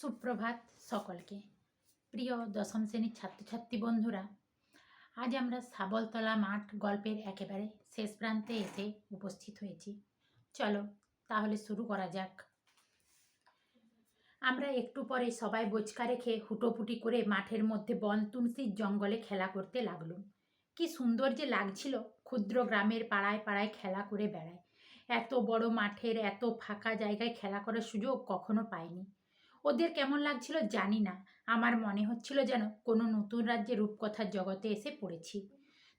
সুপ্রভাত সকলকে। প্রিয় দশম শ্রেণীর ছাত্রছাত্রী বন্ধুরা, আজ আমরা সাবলতলা মাঠ গল্পের একেবারে শেষ প্রান্তে এসে উপস্থিত হয়েছি। চলো তাহলে শুরু করা যাক। আমরা একটু পরে সবাই বোচকা রেখে হুটোপুটি করে মাঠের মধ্যে বন তুলসীর জঙ্গলে খেলা করতে লাগলুম। কি সুন্দর যে লাগছিল! ক্ষুদ্র গ্রামের পাড়ায় পাড়ায় খেলা করে বেড়ায়। এত বড় মাঠের এত ফাঁকা জায়গায় খেলা করার সুযোগ কখনো পাইনি। ওদের কেমন লাগছিল জানি না, আমার মনে হচ্ছিল যেন কোনো নতুন রাজ্যে রূপকথার জগতে এসে পড়েছি।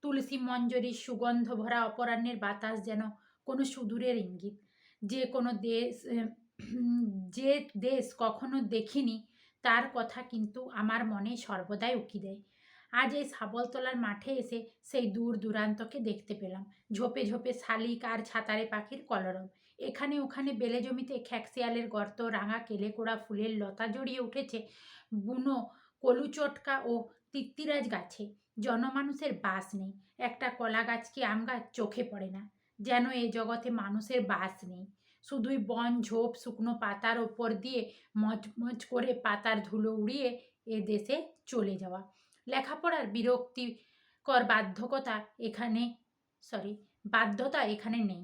তুলসী মঞ্জরির সুগন্ধ ভরা অপরাহ্নের বাতাস যেন কোনো সুদূরের ইঙ্গিত। যে কোনো দেশ যে দেশ কখনো দেখিনি তার কথা কিন্তু আমার মনে সর্বদাই উকি দেয়। আজ এই সাবলতলার মাঠে এসে সেই দূর দূরান্তকে দেখতে পেলাম। ঝোপে ঝোপে শালিক আর ছাতারে পাখির কলরব। এখানে ওখানে বেলে জমিতে খ্যাকশিয়ালের গর্ত, রাঙা কেলেকোড়া ফুলের লতা জড়িয়ে উঠেছে বুনো কলুচটকা ও তিত্তিরাজ গাছে। জনমানুষের বাস নেই। একটা কলা গাছ কি আম গাছ চোখে পড়ে না। যেন এ জগতে মানুষের বাস নেই। শুধুই বন ঝোপ শুকনো পাতার ওপর দিয়ে মচমচ করে পাতার ধুলো উড়িয়ে এ দেশে চলে যাওয়া। লেখাপড়ার বিরক্তিকর বাধ্যতা এখানে নেই।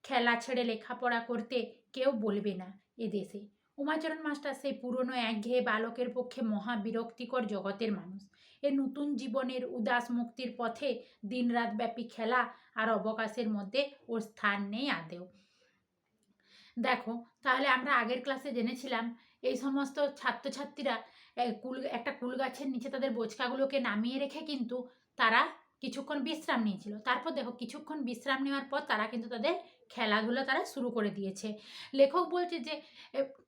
খেলা ছেড়ে লেখাপড়া করতে কেউ বলবে না এ দেশে। উমাচরণ মাস্টার সেই পুরনো একঘেয়ে বালকের পক্ষে মহা বিরক্তিকর জগতের মানুষ। এ নতুন জীবনের উদাস মুক্তির পথে দিনরাত ব্যাপী খেলা আর অবকাশের মধ্যে ওর স্থান নেই আদেও। দেখো, তাহলে আমরা আগের ক্লাসে জেনেছিলাম এই সমস্ত ছাত্রছাত্রীরা একটা কুল গাছের নিচে তাদের বোচকাগুলোকে নামিয়ে রেখে কিন্তু তারা কিছুক্ষণ বিশ্রাম নিয়েছিল। তারপর দেখো, কিছুক্ষণ বিশ্রাম নেওয়ার পর তারা কিন্তু তাদের খেলাধুলা তারা শুরু করে দিয়েছে। লেখক বলছে যে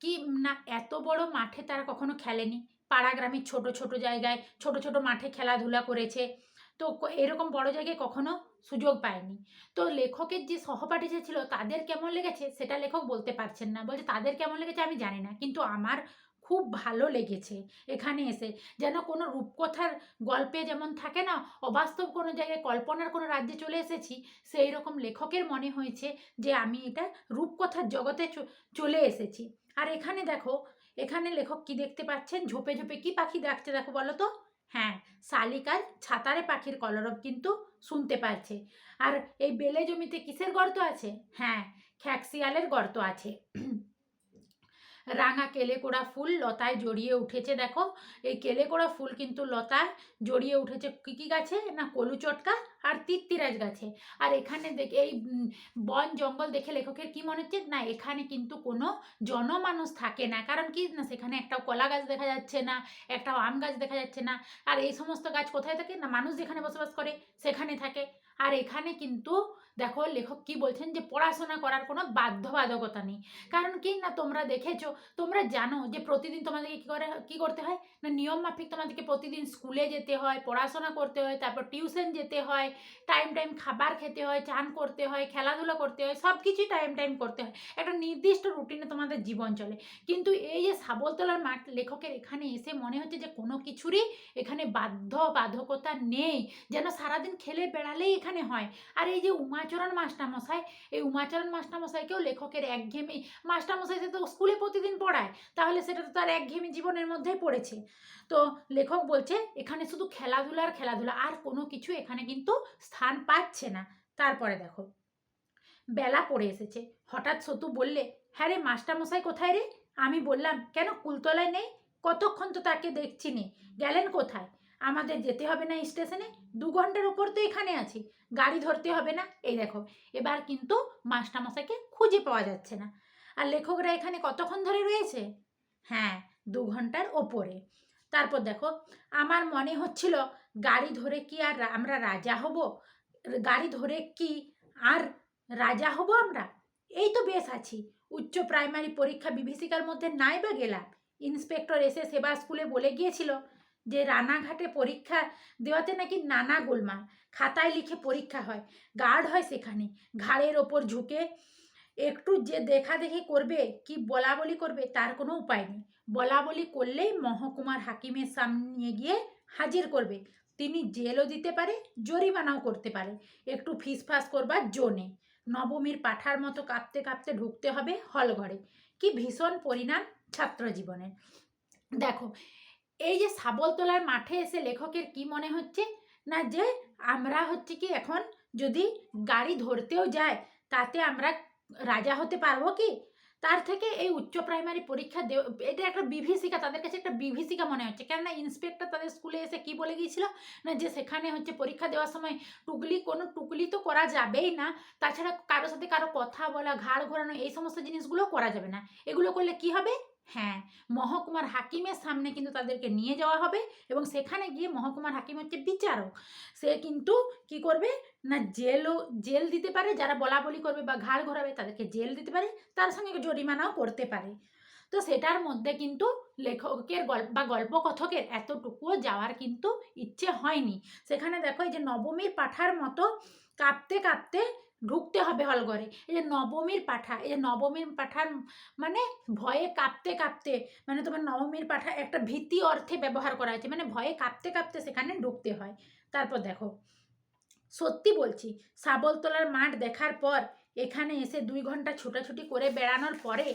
কি না, এত বড় মাঠে তারা কখনো খেলেনি। পাড়া গ্রামের ছোট ছোট জায়গায় ছোট ছোট মাঠে খেলাধুলা করেছে, তো এরকম বড় জায়গায় কখনো সুযোগ পায়নি। তো লেখকের যে সহপাঠী যে ছিল তাদের কেমন লেগেছে সেটা লেখক বলতে পারছেন না। বলছে তাদের কেমন লেগেছে আমি জানি না, কিন্তু আমার খুব ভালো লেগেছে এখানে এসে। যেন কোনো রূপকথার গল্পে যেমন থাকে না, অবাস্তব কোনো জায়গায় কল্পনার কোনো রাজ্যে চলে এসেছি, সেই রকম লেখকের মনে হয়েছে যে আমি এটা রূপকথার জগতে চলে এসেছি। আর এখানে দেখো, এখানে লেখক কি দেখতে পাচ্ছেন, ঝোপে ঝোপে কি পাখি ডাকছে দেখো বলো তো। হ্যাঁ, শালিকার ছাতারে পাখির কলরব কিন্তু শুনতে পাচ্ছে। আর এই বেলে জমিতে কিসের গর্ত আছে? হ্যাঁ, খ্যাকশিয়ালের গর্ত আছে। রাঙা কেলেকোড়া ফুল লতায় জড়িয়ে উঠেছে। দেখো, এই কেলেকোড়া ফুল কিন্তু লতায় জড়িয়ে উঠেছে কী কী গাছে না, কলুচটকা আর তিত্তিরাজ গাছে। আর এখানে দেখে এই বন জঙ্গল দেখে লেখকের কি মনে হচ্ছে না, এখানে কিন্তু কোনো জনমানুষ থাকে না। কারণ কি না, সেখানে একটাও কলা গাছ দেখা যাচ্ছে না, একটাও আম গাছ দেখা যাচ্ছে না। আর এই সমস্ত গাছ কোথায় থাকে না, মানুষ যেখানে বসবাস করে সেখানে থাকে। আর এখানে কিন্তু দেখো লেখক কি বলছেন যে পড়াশোনা করার কোনো বাধ্যবাধকতা নেই। কারণ কি না, তোমরা দেখেছো, তোমরা জানো যে প্রতিদিন তোমাদেরকে কী করতে হয় না, নিয়ম মাফিক তোমাদেরকে প্রতিদিন স্কুলে যেতে হয়, পড়াশোনা করতে হয়, তারপর টিউশন যেতে হয়, টাইম টাইম খাবার খেতে হয়, চান করতে হয়, খেলাধুলা করতে হয়, সব কিছুই টাইম টাইম করতে হয়। একটা নির্দিষ্ট রুটিনে তোমাদের জীবন চলে। কিন্তু এই যে সাবলতলার মাঠ, লেখকের এখানে এসে মনে হচ্ছে যে কোনো কিছুরই এখানে বাধ্যবাধকতা নেই, যেন সারাদিন খেলে বেড়ালেই এখানে হয়। আর এই যে উমাচরণ মাস্টারমশাই, এই উমাচরণ মাস্টারমশাইকেও লেখকের একঘেয়েমি, মাস্টারমশাই সে তো স্কুলে প্রতিদিন পড়ায়, তাহলে সেটা তো তার একঘেয়েমি জীবনের মধ্যেই পড়েছে। তো লেখক বলছে এখানে শুধু খেলাধুলার খেলাধুলা, আর কোনো কিছু এখানে কিন্তু স্থান পাচ্ছে না। তারপরে দেখো, বেলা পড়ে এসেছে। হঠাৎ সতু বললে, হ্যাঁ রে, মাস্টারমশাই কোথায় রে? আমি বললাম, কেন কুলতলায় নেই? কতক্ষণ তো তাকে দেখছি নে, গেলেন কোথায়? আমাদের যেতে হবে না স্টেশনে? 2 ঘন্টার উপর তো এখানে আছি, গাড়ি ধরতে হবে না? এই দেখো, এবার কিন্তু মাস্টারমশাইকে খুঁজে পাওয়া যাচ্ছে না। আর লেখকরা এখানে কতক্ষণ ধরে রয়েছে? হ্যাঁ, 2 ঘন্টার ওপরে। তারপর দেখো, আমার মনে হচ্ছিল গাড়ি ধরে কি আর আমরা রাজা হব? গাড়ি ধরে কি আর রাজা হব আমরা? এই তো বেশ আছি। উচ্চ প্রাইমারি পরীক্ষা বিভীষিকার মধ্যে নাই বা গেলাম। ইন্সপেক্টর এসে সেবা স্কুলে বলে গিয়েছিল যে রানাঘাটে পরীক্ষা দেওয়াতে নাকি নানা গোলমাল। খাতায় লিখে পরীক্ষা হয়, গার্ড হয় সেখানে, ঘাড়ের ওপর ঝুঁকে। একটু যে দেখা দেখি করবে কি বলা বলি করবে তার কোনো উপায় নেই। বলা বলি করলেই মহকুমার হাকিমের সামনে নিয়ে গিয়ে হাজির করবে। তিনি জেলও দিতে পারে, জরিমানাও করতে পারে। একটু ফিসফাস করবার জো নেই। নবমীর পাঠার মতো কাঁপতে কাঁপতে ঢুকতে হবে হল ঘরে। কি ভীষণ পরিণাম ছাত্র জীবনের। দেখো, এই যে শাবলতলার মাঠে এসে লেখকের কি মনে হচ্ছে না, যে আমরা হচ্ছে কি এখন যদি গাড়ি ধরতেও যায় তাতে আমরা রাজা হতে পারবো কি, তার থেকে এই উচ্চ প্রাইমারি পরীক্ষা এটা একটা বিভীষিকা, তাদের কাছে একটা বিভীষিকা মনে হচ্ছে। কেননা ইন্সপেক্টর তাদের স্কুলে এসে কি বলে গিয়েছিল না, যে সেখানে হচ্ছে পরীক্ষা দেওয়ার সময় কোনো টুকলি তো করা যাবেই না, তাছাড়া কারোর সাথে কারো কথা বলা, ঘাড় ঘোরানো, এই সমস্ত জিনিসগুলো করা যাবে না। এগুলো করলে কি হবে, হ্যাঁ, মহকুমার হাকিমের সামনে কিন্তু তাদেরকে নিয়ে যাওয়া হবে এবং সেখানে গিয়ে মহকুমার হাকিম হচ্ছে বিচারক, সে কিন্তু কি করবে না, জেল দিতে পারে, যারা বলা বলি করবে বা ঘাড় ঘোরাবে তাদেরকে জেল দিতে পারে, তার সঙ্গে জরিমানাও করতে পারে। তো সেটার মধ্যে কিন্তু লেখকের গল্প বা গল্পকথকের এতটুকুও যাওয়ার কিন্তু ইচ্ছে হয়নি। সেখানে দেখো, এই যে নবমীর পাঠার মতো কাঁপতে কাঁপতে ঢুকতে হবে হলঘরে। এই যে নবমীর পাঠা, এই যে নবমীর পাঠার মানে ভয়ে কাঁপতে কাঁপতে, মানে তোমার নবমীর পাঠা একটা ভীতি অর্থে ব্যবহার করা হয়েছে, মানে ভয়ে কাঁপতে কাঁপতে সেখানে ঢুকতে হয়। তারপর দেখো, সত্যি বলছি, শাবলতলার মাঠ দেখার পর এখানে এসে 2 ঘন্টা ছোটাছুটি করে বেড়ানোর পরে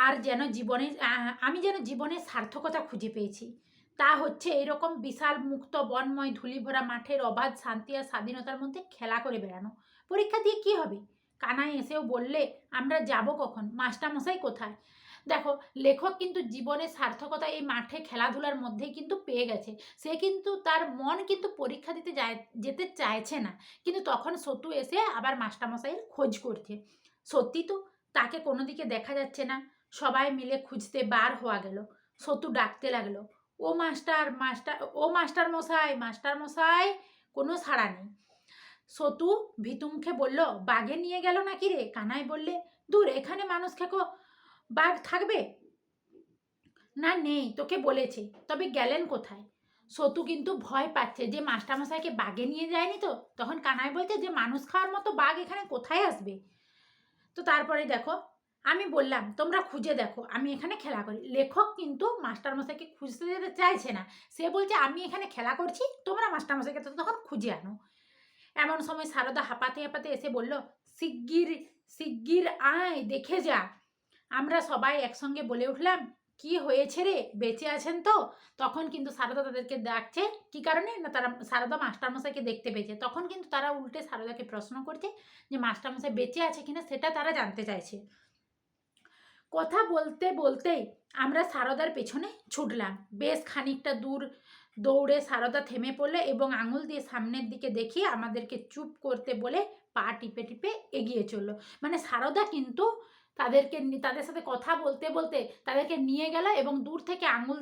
আর যেন জীবনে আমি যেন জীবনের সার্থকতা খুঁজে পেয়েছি। তা হচ্ছে এরকম বিশাল মুক্ত বনময় ধুলিভরা মাঠের অবাধ শান্তি আর স্বাধীনতার মধ্যে খেলা করে বেড়ানো। পরীক্ষা দিয়ে কি হবে? কানাই এসেও বললে, আমরা যাব কখন, মাস্টারমশাই কোথায়? দেখো, লেখক কিন্তু জীবনের সার্থকতা এই মাঠে খেলাধুলার মধ্যেই কিন্তু পেয়ে গেছে। সে কিন্তু তার মন কিন্তু পরীক্ষা দিতে যেতে চাইছে না, কিন্তু তখন সতু এসে আবার মাস্টারমশাইয়ের খোঁজ করছে। সত্যি তো, তাকে কোনো দিকে দেখা যাচ্ছে না। সবাই মিলে খুঁজতে বার হওয়া গেল। সতু ডাকতে লাগলো, ও মাস্টার, মাস্টার, ও মাস্টার মশাই, মাস্টার মশাই। কোনো সাড়া নেই। সতু ভীতু মুখে বলল, বাঘে নিয়ে গেল নাকি রে? কানাই বললে, দূর, এখানে মানুষ খেকো বাঘ থাকবে না? নেই, তোকে বলেছে, তবে গেলেন কোথায়? সতু কিন্তু ভয় পাচ্ছে যে মাস্টারমশাইকে বাঘে নিয়ে যায়নি তো। তখন কানাই বলছে যে মানুষ খাওয়ার মতো বাঘ এখানে কোথায় আসবে? তো তারপরে দেখো, আমি বললাম তোমরা খুঁজে দেখো, আমি এখানে খেলা করি। লেখক কিন্তু মাস্টারমশাইকে খুঁজতে যেতে চাইছে না। সে বলছে আমি এখানে খেলা করছি, তোমরা মাস্টারমশাইকে তো তখন খুঁজে আনো। এমন সময় সারদা হাঁপাতে হাঁপাতে এসে বলল, শিগগির শিগগির আয়, দেখে যা। আমরা সবাই একসঙ্গে বলে উঠলাম, কি হয়েছে রে, বেঁচে আছেন তো? তখন কিন্তু সারদা তাদেরকে ডাকছে, কি কারণে না, তারা সারদা মাস্টারমশাইকে দেখতে পেয়েছে। তখন কিন্তু তারা উল্টে সারদাকে প্রশ্ন করছে যে মাস্টারমশাই বেঁচে আছে কিনা সেটা তারা জানতে চাইছে। কথা বলতে বলতেই আমরা সারদার পেছনে ছুটলাম। বেশ খানিকটা দূর দৌড়ে সারদা থেমে পড়লে এবং আঙুল দিয়ে সামনের দিকে দেখিয়ে আমাদেরকে চুপ করতে বলে পা টিপে টিপে এগিয়ে চললো। মানে সারদা কিন্তু তাদের সাথে কথা বলতে বলতে তাদেরকে নিয়ে গেল এবং দূর থেকে আঙুল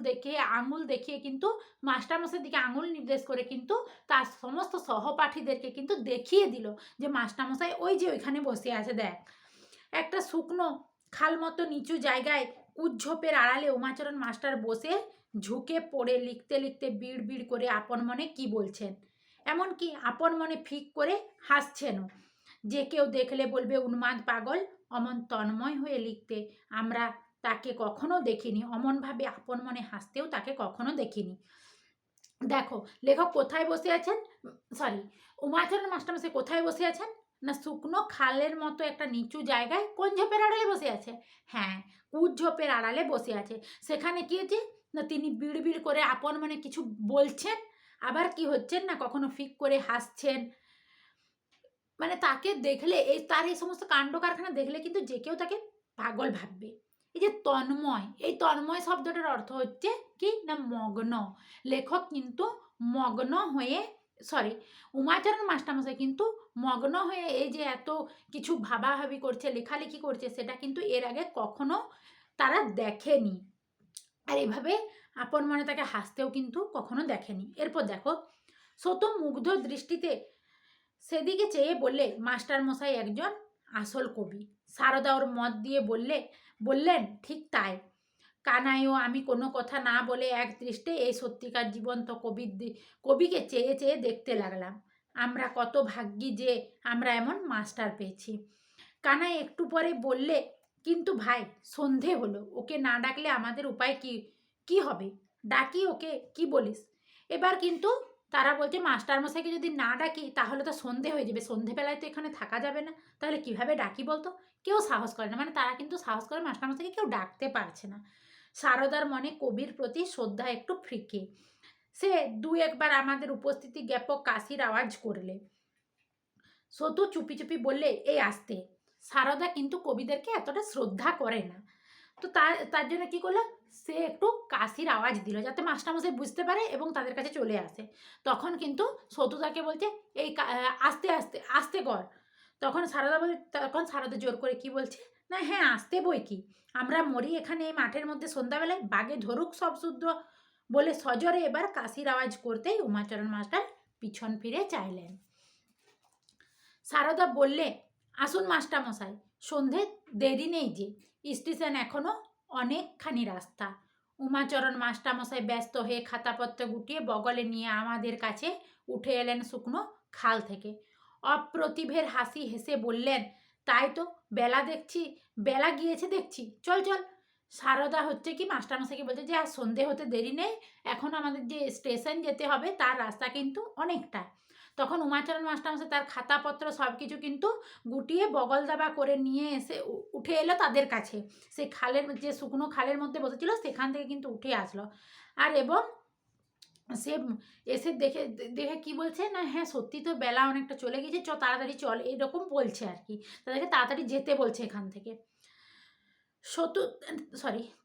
দেখিয়ে কিন্তু মাস্টারমশাইয়ের দিকে আঙুল নির্দেশ করে কিন্তু তার সমস্ত সহপাঠীদেরকে কিন্তু দেখিয়ে দিল যে মাস্টারমশাই ওই যে ওইখানে বসে আছে, দেখ। একটা শুকনো খাল মতো নিচু জায়গায় কুজ্ঝোপের আড়ালে উমাচরণ মাস্টার বসে ঝুঁকে পড়ে লিখতে লিখতে বিড় বিড় করে আপন মনে কি বলছেন, এমনকি আপন মনে ফিক করে হাসছেনও। যে কেউ দেখলে বলবে উন্মাদ পাগল। অমন তন্ময় হয়ে লিখতে আমরা তাকে কখনো দেখিনি, অমনভাবে আপন মনে হাসতেও তাকে কখনো দেখিনি। দেখো, লেখক কোথায় বসে আছেন, সরি, উমাচরণ মাস্টারমশাই কোথায় বসে আছেন না, শুকনো খালের মতো একটা নিচু জায়গায় কোন ঝোপের আড়ালে বসে আছে? হ্যাঁ, কুদ ঝোপের আড়ালে বসে আছে। সেখানে কি হচ্ছে না, তিনি বিড়বিড় করে আপন মনে কিছু বলছেন, আবার কি হচ্ছেন না, কখনো ফিক করে হাসছেন। মানে তাকে দেখলে, তার এই সমস্ত কাণ্ড কারখানা দেখলে কিন্তু যে কেউ তাকে পাগল ভাববে। এই যে তন্ময়, এই তন্ময় শব্দটার অর্থ হচ্ছে কি না, মগ্ন। লেখক কিন্তু মগ্ন হয়ে, সরি, উমাচরণ মাস্টারমশাই কিন্তু মগ্ন হয়ে এই যে এত কিছু ভাবাভাবি করছে, লেখালেখি করছে, সেটা কিন্তু এর আগে কখনো তারা দেখেনি। আর এভাবে আপন মনে তাকে হাসতেও কিন্তু কখনো দেখেনি। এরপর দেখো, শত মুগ্ধ দৃষ্টিতে সেদিকে চেয়ে বললে, মাস্টারমশাই একজন আসল কবি। সারদা ওর মত দিয়ে বললেন, ঠিক তাই। কানাইও আমি কোনো কথা না বলে এক দৃষ্টে এই সত্যিকার জীবন্ত কবিকে চেয়ে চেয়ে দেখতে লাগলাম। আমরা কত ভাগ্যি যে আমরা এমন মাস্টার পেয়েছি। কানাই একটু পরে বললে, কিন্তু ভাই, সন্ধে হলো, ওকে না ডাকলে আমাদের উপায় কি হবে? ডাকি ওকে, কি বলিস? এবার কিন্তু তারা বলছে মাস্টারমশাইকে যদি না ডাকি তাহলে তো সন্ধে হয়ে যাবে, সন্ধেবেলায় তো এখানে থাকা যাবে না, তাহলে কিভাবে ডাকি বলতো? কেউ সাহস করে না, মানে তারা কিন্তু সাহস করে মাস্টারমশাইকে কেউ ডাকতে পারছে না। সারদার মনে কবির প্রতি শ্রদ্ধা একটু ফিকে। সে দু একবার আমাদের উপস্থিতি জ্ঞাপক কাশির আওয়াজ করলে। সতু চুপি চুপি বললে, এই আসতে। সারদা কিন্তু কবিদেরকে এতটা শ্রদ্ধা করে না, তো তার তার জন্য কি করলো, সে একটু কাশির আওয়াজ দিল যাতে মাস্টারমশাই বুঝতে পারে এবং তাদের কাছে চলে আসে। তখন কিন্তু সতু তাকে বলছে, এই আস্তে আস্তে আস্তে কর। তখন সারদা জোর করে কি বলছে, না হ্যাঁ আসতে বই কি, আমরা মরি এখানে এই মাঠের মধ্যে সন্ধ্যাবেলায়, বাগে ধরুক সব শুদ্ধ। বলে সজরে এবার কাশির আওয়াজ করতেই উমাচরণ মাস্টার পিছন ফিরে চাইলেন। সারদা বললে, আসুন মাস্টারমশাই, সন্ধে দেরি নেই যে, স্টেশন এখনো অনেকখানি রাস্তা। উমাচরণ মাস্টারমশাই ব্যস্ত হয়ে খাতাপত্র গুটিয়ে বগলে নিয়ে আমাদের কাছে উঠে এলেন শুকনো খাল থেকে। অপ্রতিভের হাসি হেসে বললেন, তাই তো, বেলা গিয়েছে দেখছি, চল চল। সারদা হচ্ছে কি মাস্টারমশাইকে বলছে যে আর সন্ধে হতে দেরি নেই, এখন আমাদের যে স্টেশন যেতে হবে তার রাস্তা কিন্তু অনেকটা। তখন উমাচরণ মাস্টারমশাই তার খাতাপত্র সব কিছু কিন্তু গুটিয়ে বগল দাবা করে নিয়ে এসে উঠে এলো তাদের কাছে। সে খালের যে শুকনো খালের মধ্যে বসেছিল সেখান থেকে কিন্তু উঠে আসলো। আর এবং সে এসে দেখে দেখে কি বলছে, না হ্যাঁ সত্যি তো বেলা অনেকটা চলে গেছে, চ তাড়াতাড়ি চল, এরকম বলছে আর কি, তাদেরকে তাড়াতাড়ি যেতে বলছে এখান থেকে। সতু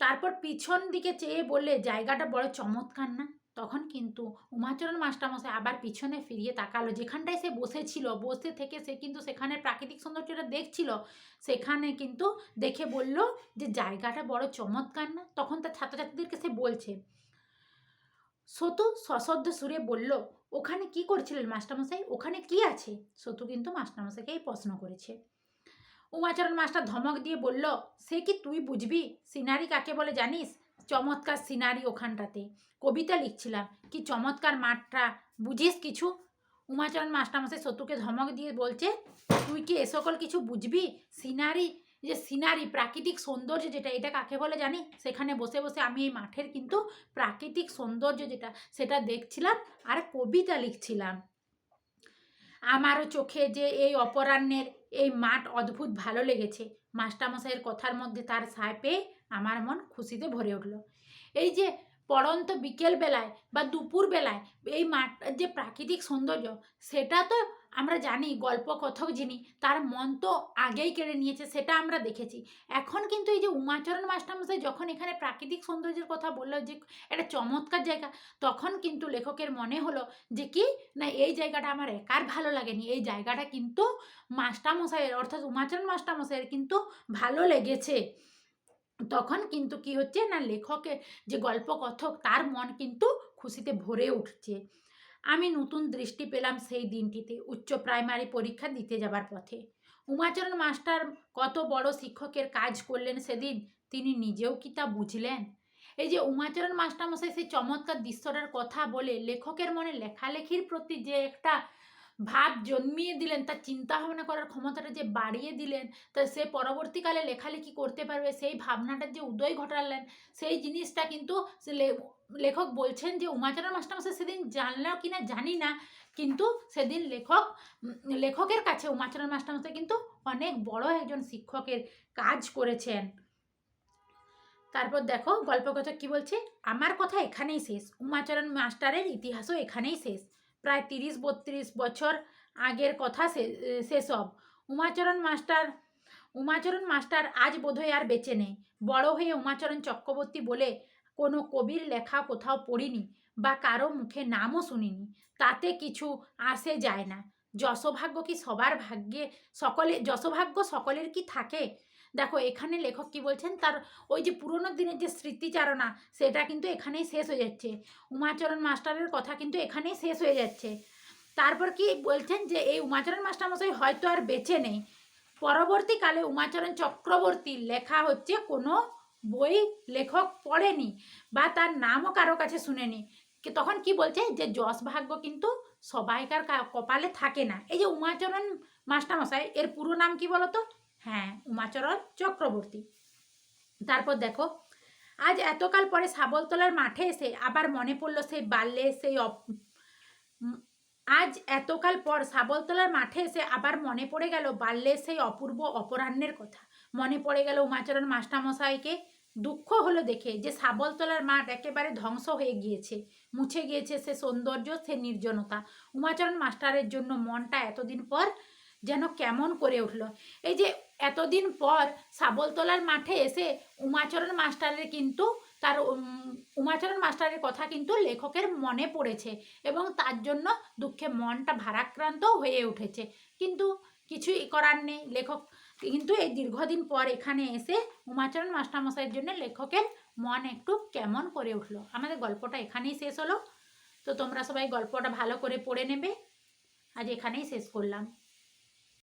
তারপর পিছন দিকে চেয়ে বললে, জায়গাটা বড় চমৎকার না? তখন কিন্তু উমাচরণ মাস্টারমশাই আবার পিছনে ফিরিয়ে তাকালো, যেখানটায় সে বসেছিল, বসে থেকে সে কিন্তু সেখানে প্রাকৃতিক সৌন্দর্যটা দেখছিল, সেখানে কিন্তু দেখে বলল যে জায়গাটা বড় চমৎকার না? তখন তার ছাত্রছাত্রীদেরকে সে বলছে। সতু সশ্রদ্ধ সুরে বলল, ওখানে কি করছিলেন মাস্টারমশাই, ওখানে কি আছে? সতু কিন্তু মাস্টারমশাইকেই প্রশ্ন করেছে। উমাচরণ মাস্টার ধমক দিয়ে বলল, সে কি তুই বুঝবি সিনারি কাকে বলে জানিস? চমৎকার সিনারি ওখানটাতে, কবিতা লিখছিলাম, কি চমৎকার মাঠটা, বুঝিস কিছু? উমাচরণ মাস্টারমশাই সতুকে ধমক দিয়ে বলছে, তুই কি এ সকল কিছু বুঝবি? সিনারি, যে সিনারি প্রাকৃতিক সৌন্দর্য যেটা, এটা কাকে বলে জানি? সেখানে বসে বসে আমি এই মাঠের কিন্তু প্রাকৃতিক সৌন্দর্য যেটা সেটা দেখছিলাম আর কবিতা লিখছিলাম। আমারও চোখে যে এই অপরাহ্নের এই মাঠ অদ্ভুত ভালো লেগেছে। মাস্টারমশাইয়ের কথার মধ্যে তার সায় পেয়ে আমার মন খুশিতে ভরে উঠল। এই যে পড়ন্ত বিকেলবেলায় বা দুপুরবেলায় এই মাঠটার যে প্রাকৃতিক সৌন্দর্য, সেটা তো আমরা জানি, গল্প কথক যিনি তার মন তো আগেই কেড়ে নিয়েছে, সেটা আমরা দেখেছি। এখন কিন্তু এই যে উমাচরণ মাস্টারমশাই যখন এখানে প্রাকৃতিক সৌন্দর্যের কথা বললো যে একটা চমৎকার জায়গা, তখন কিন্তু লেখকের মনে হলো যে কি না, এই জায়গাটা আমার একার ভালো লাগেনি, এই জায়গাটা কিন্তু মাস্টারমশাইয়ের অর্থাৎ উমাচরণ মাস্টারমশাইয়ের কিন্তু ভালো লেগেছে। তখন কিন্তু কি হচ্ছে না, লেখকের যে গল্পকথক তার মন কিন্তু খুশিতে ভরে উঠছে। আমি নতুন দৃষ্টি পেলাম সেই দিনটিতে উচ্চ প্রাইমারি পরীক্ষা দিতে যাবার পথে। উমাচরণ মাস্টার কত বড় শিক্ষকের কাজ করলেন সেদিন, তিনি নিজেও কি তা বুঝলেন? এই যে উমাচরণ মাস্টারমশাই সেই চমৎকার দৃশ্যটার কথা বলে লেখকের মনে লেখালেখির প্রতি যে একটা ভাব জন্মিয়ে দিলেন, তার চিন্তা ভাবনা করার ক্ষমতাটা যে বাড়িয়ে দিলেন, তা সে পরবর্তীকালে লেখালেখি করতে পারবে সেই ভাবনাটার যে উদয় ঘটালেন, সেই জিনিসটা কিন্তু সে লেখক বলছেন যে উমাচরণ মাস্টারমশাই সেদিন জানলেও কিনা জানি না, কিন্তু সেদিন লেখকের কাছে উমাচরণ মাস্টারমশাই কিন্তু অনেক বড় একজন শিক্ষকের কাজ করেছেন। তারপর দেখো গল্পকথা কি বলছে, আমার কথা এখানেই শেষ, উমাচরণ মাস্টারের ইতিহাসও এখানেই শেষ। প্রায় 30-32 বছর আগের কথা সেসব। উমাচরণ মাস্টার আজ বোধহয় আর বেঁচে নেই। বড় হয়ে উমাচরণ চক্রবর্তী বলে কোনো কবির লেখা কোথাও পড়িনি বা কারো মুখে নামও শুনিনি, তাতে কিছু আসে যায় না। যশোভাগ্য কি সবার ভাগ্যে, যশোভাগ্য সকলের কি থাকে? দেখো এখানে লেখক কি বলছেন, তার ওই যে পুরোনো দিনের যে স্মৃতিচারণা, সেটা কিন্তু এখানেই শেষ হয়ে যাচ্ছে। উমাচরণ মাস্টারের কথা কিন্তু এখানেই শেষ হয়ে যাচ্ছে। তারপর কি বলছেন যে এই উমাচরণ মাস্টারমশাই হয়তো আর বেঁচে নেই, পরবর্তীকালে উমাচরণ চক্রবর্তীর লেখা হচ্ছে কোনো বই লেখক পড়েনি বা তার নামও কারো কাছে শুনেনি। তখন কি বলছে যে যশ ভাগ্য কিন্তু সবাইকার কপালে থাকে না। এই যে উমাচরণ মাস্টারমশাই, এর পুরো নাম কি বলতো? হ্যাঁ, উমাচরণ চক্রবর্তী। তারপর দেখো, আজ এতকাল পরে শাবলতলার মাঠে এসে আবার মনে পড়লো সেই বাল্যে সেই আজ এতকাল পর শাবলতলার মাঠে এসে আবার মনে পড়ে গেল বাল্যের সেই অপূর্ব অপরাহ্নের কথা। মনে পড়ে গেল উমাচরণ মাস্টারমশাইকে, দুঃখ হলো দেখে যে শাবলতলার মাঠ একেবারে ধ্বংস হয়ে গিয়েছে, মুছে গিয়েছে সে সৌন্দর্য, সে নির্জনতা। উমাচরণ মাস্টারের জন্য মনটা এতদিন পর যেন কেমন করে উঠল। এই যে এতদিন পর শাবলতলার মাঠে এসে উমাচরণ মাস্টারের কিন্তু তার উমাচরণ মাস্টারের কথা কিন্তু লেখকের মনে পড়েছে এবং তার জন্য দুঃখে মনটা ভারাক্রান্ত হয়ে উঠেছে। কিন্তু কিছুই করার নেই, লেখক কিন্তু এই দীর্ঘদিন পর এখানে এসে উমাচরণ মাস্টারমশাইয়ের জন্য লেখকের মন একটু কেমন করে উঠলো। আমাদের গল্পটা এখানেই শেষ হলো। তো তোমরা সবাই গল্পটা ভালো করে পড়ে নেবে। আজ এখানেই শেষ করলাম।